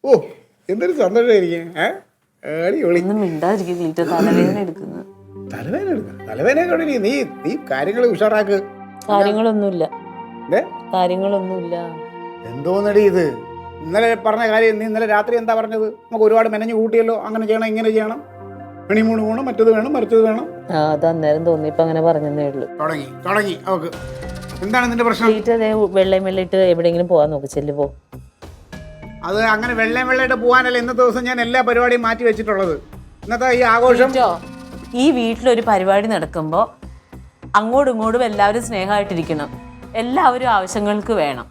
ഓ എന്തൊരു സന്തോഷമായിരിക്കും. ഒന്നും മിണ്ടാതിരിക്കും ക്ലീറ്റോ, തലവേദന എടുക്കുന്നത്. തലവേദന എടുക്കാം. തലവേദന നീ നീ കാര്യങ്ങൾ ഉഷാറാക്ക്. കാര്യങ്ങളൊന്നുമില്ല, കാര്യങ്ങളൊന്നുമില്ല. എന്തോന്നടി ഇത്? ഇന്നലെ പറഞ്ഞ കാര്യം നീ ഇന്നലെ രാത്രി എന്താ പറഞ്ഞത്? നമുക്ക് ഒരുപാട് മെനഞ്ഞു കൂട്ടിയല്ലോ, അങ്ങനെ ചെയ്യണം ഇങ്ങനെ ചെയ്യണം, ഹണിമൂൺ വേണം, മറ്റത് വേണം, മറിച്ചത് വേണം. അത് അന്നേരം തോന്നിയപ്പോ അങ്ങനെ പറഞ്ഞതേ ഉള്ളൂ. തുടങ്ങി അവക്ക്. എന്താണ് നിന്റെ പ്രശ്നം? വെള്ളയും വെള്ളയിട്ട് എവിടെയെങ്കിലും പോവാൻ നോക്ക്, ചെല്ലു പോ. അത് അങ്ങനെ വെള്ളയിട്ട് പോകാനല്ല ഇന്നത്തെ ദിവസം ഞാൻ എല്ലാ പരിപാടിയും മാറ്റി വെച്ചിട്ടുള്ളത്. ഇന്നത്തെ ഈ ആഘോഷം, ഈ വീട്ടിലൊരു പരിപാടി നടക്കുമ്പോ അങ്ങോട്ടും ഇങ്ങോട്ടും എല്ലാവരും സ്നേഹമായിട്ടിരിക്കണം, എല്ലാവരും ആവശ്യങ്ങൾക്ക് വേണം.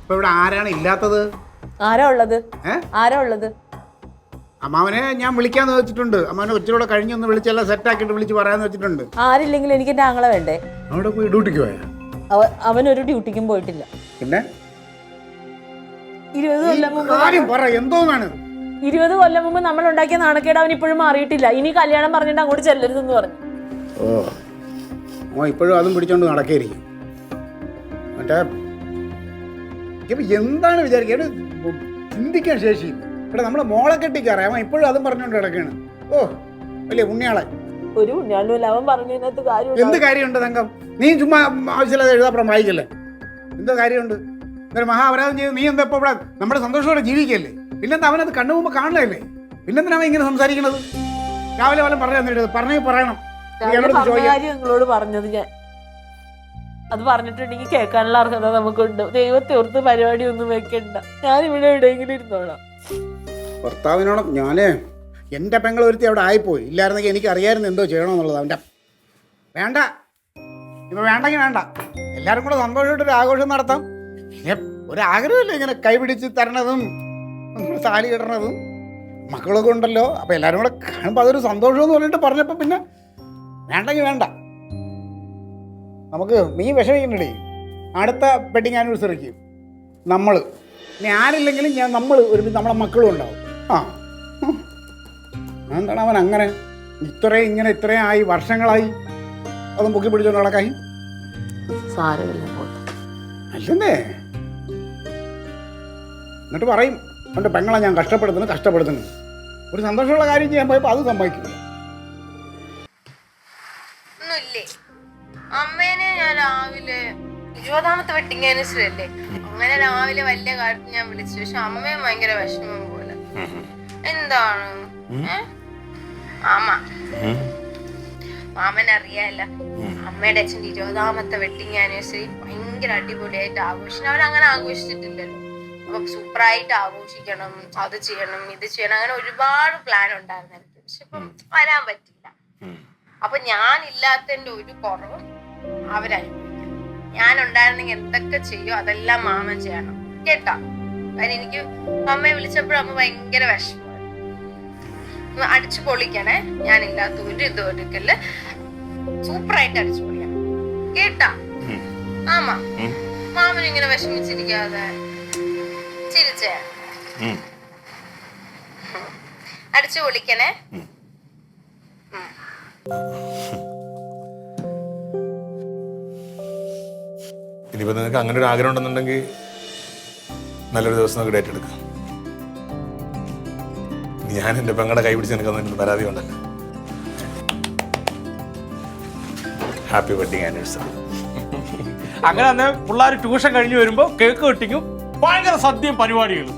ഇപ്പൊ ഇവിടെ ആരാണ് ഇല്ലാത്തത്? ആരാ ഉള്ളത്? അമ്മാവനെ ഞാൻ വിളിക്കാന്ന് വെച്ചിട്ടുണ്ട്. അമ്മാവനെ ഒച്ചയോടെ കഴിഞ്ഞൊന്ന് വിളിച്ചെല്ലാം സെറ്റാക്കിയിട്ട് വിളിച്ച് പറയാന്ന് വെച്ചിട്ടുണ്ട്. ആരില്ലെങ്കിലും എനിക്ക് എന്റെ ആങ്ങളെ വേണ്ടേ? അവിടെ പോയി ഡ്യൂട്ടിക്ക് പോയാ? അവനൊരു ഡ്യൂട്ടിക്കും പോയിട്ടില്ല. പിന്നെ 20 കൊല്ലം മുമ്പ് എന്തോന്നാണ് 20 കൊല്ലം മുമ്പ് നമ്മൾ ഉണ്ടാക്കിയ നാണക്കേട് അവൻ ഇപ്പോഴും മാറിയിട്ടില്ല. ഇനി കല്യാണം പറഞ്ഞിട്ട് അങ്ങോട്ട് ചെല്ലരുതെന്ന് പറഞ്ഞു. ഓ ഇപ്പോഴും അതും പിടിച്ചോണ്ട് നടക്കേയിരിക്കും. മറ്റേ എന്താണ് വിചാരിക്കുക? ചിന്തിക്കാൻ ശേഷിയില്ല. ഇവിടെ നമ്മളെ മോളെ കെട്ടിക്കറിയാം, അവൻ ഇപ്പോഴും അതും പറഞ്ഞുകൊണ്ട് കിടക്കാണ്. ഓ വലിയ പുണ്യാളെ. ഒരു പുണ്യാളും അവൻ പറഞ്ഞതിനകത്ത് കാര്യം. എന്ത് കാര്യമുണ്ട് തങ്കം? നീ ചുമ്മാ ആവശ്യമില്ലാതെ എഴുതാപ്പുറം വായിക്കല്ലേ? എന്തോ കാര്യമുണ്ട്? എന്നൊരു മഹാപരാധം ചെയ്ത് നീ എന്താ ഇപ്പോൾ ഇവിടെ നമ്മുടെ സന്തോഷത്തോടെ ജീവിക്കല്ലേ? പിന്നെന്താ അവനത് കണ്ണു മുമ്പ് കാണണല്ലേ? പിന്നെന്തിനാ ഇങ്ങനെ സംസാരിക്കണത്? രാവിലെ വല്ലതും പറഞ്ഞേ പറയണം. നിങ്ങളോട് പറഞ്ഞത് ഞാൻ അത് പറഞ്ഞിട്ടുണ്ടെങ്കിൽ കേൾക്കാനുള്ള അർഹത നമുക്കുണ്ട്. ദൈവത്തെ ഓർത്ത് പരിപാടി ഒന്നും വെക്കണ്ട, ഞാനിവിടെ എവിടെയെങ്കിലും ഇരുന്നോളാം. ഭർത്താവിനോട് ഞാനേ എൻ്റെ പെങ്ങൾ ഒരുത്തി അവിടെ ആയിപ്പോയി. ഇല്ലായിരുന്നെങ്കിൽ എനിക്ക് അറിയാമായിരുന്നു എന്തോ ചെയ്യണമെന്നുള്ളത്. അവൻ്റെ വേണ്ട, ഇപ്പം വേണ്ടെങ്കിൽ വേണ്ട. എല്ലാവരും കൂടെ സന്തോഷമായിട്ടൊരു ആഘോഷം നടത്താം. ഒരാഗ്രഹമില്ല ഇങ്ങനെ കൈപിടിച്ച് തരണതും താലി കിടണതും മക്കളൊക്കെ ഉണ്ടല്ലോ. അപ്പം എല്ലാവരും കൂടെ കാണുമ്പോൾ അതൊരു സന്തോഷമെന്ന് പറഞ്ഞിട്ട് പറഞ്ഞപ്പോൾ പിന്നെ വേണ്ടെങ്കിൽ വേണ്ട. നമുക്ക് നീ വിഷമിക്കണ്ടേ? അടുത്ത വെഡിങ് ആനിവേഴ്സറിക്ക് നമ്മൾ ഇനി ആരില്ലെങ്കിലും നമ്മൾ നമ്മളെ മക്കളും ഉണ്ടാവും. എന്താണ് അവൻ അങ്ങനെ ഇത്രയും ആയി, വർഷങ്ങളായി അതും പൊക്കി പിടിച്ചോണ്ട് നടക്കായി? അല്ലെന്നേ. എന്നിട്ട് പറയും അവൻ്റെ പെങ്ങളെ ഞാൻ കഷ്ടപ്പെടുത്തുന്നു. ഒരു സന്തോഷമുള്ള കാര്യം ചെയ്യാൻ പോയപ്പോൾ അത് സംഭവിക്കില്ല. അമ്മേനെ ഞാൻ രാവിലെ 20ാമത്തെ വെഡിങ് ആനിവേഴ്സറി അല്ലേ, അങ്ങനെ രാവിലെ വലിയ കാര്യത്തിൽ ഞാൻ വിളിച്ചു. പക്ഷെ അമ്മയും ഭയങ്കര വിഷമം പോലെ. എന്താണ് മാമൻ അറിയാല്ല, അമ്മയുടെ അച്ഛൻ്റെ 20ാമത്തെ വെഡിങ് ആനിവേഴ്സറി ഭയങ്കര അടിപൊളിയായിട്ട് ആഘോഷിക്കണം. അവരങ്ങനെ ആഘോഷിച്ചിട്ടില്ലല്ലോ. അപ്പൊ സൂപ്പറായിട്ട് ആഘോഷിക്കണം, അത് ചെയ്യണം, ഇത് ചെയ്യണം, അങ്ങനെ ഒരുപാട് പ്ലാൻ ഉണ്ടായിരുന്നു. പക്ഷെ ഇപ്പം വരാൻ പറ്റില്ല. അപ്പൊ ഞാനില്ലാത്തതിന്റെ ഒരു കുറവും അവരനുഭവിക്കണം. ഞാൻ ഉണ്ടായിരുന്നെങ്കിൽ എന്തൊക്കെ ചെയ്യോ അതെല്ലാം മാമൻ ചെയ്യണം കേട്ടാ. കാര്യം എനിക്ക് അമ്മയെ വിളിച്ചപ്പോഴും അമ്മ ഭയങ്കര വിഷമമാണ്. അടിച്ചു പൊളിക്കണേ, ഞാനില്ലാത്ത ഒരു ഇത് എടുക്കല്, സൂപ്പറായിട്ട് അടിച്ചു പൊളിക്കണം കേട്ടാ. മാമൻ ഇങ്ങനെ വിഷമിച്ചിരിക്കാതെ ചിരിച്ചേ അടിച്ചു പൊളിക്കണേ. ഇനിയിപ്പോൾ നിങ്ങൾക്ക് അങ്ങനെ ഒരു ആഗ്രഹം ഉണ്ടെന്നുണ്ടെങ്കിൽ നല്ലൊരു ദിവസം നമുക്ക് ഡേറ്റ് എടുക്കാം. ഞാൻ എൻ്റെ പെങ്ങളുടെ കൈ പിടിച്ച് എനിക്ക് പരാതി ഉണ്ടല്ലോ. Happy wedding anniversary. അങ്ങനെ തന്നെ പിള്ളേർ ട്യൂഷൻ കഴിഞ്ഞ് വരുമ്പോൾ കേക്ക് കട്ടിങ്ങും ഭയങ്കര സദ്യയും പരിപാടികളും.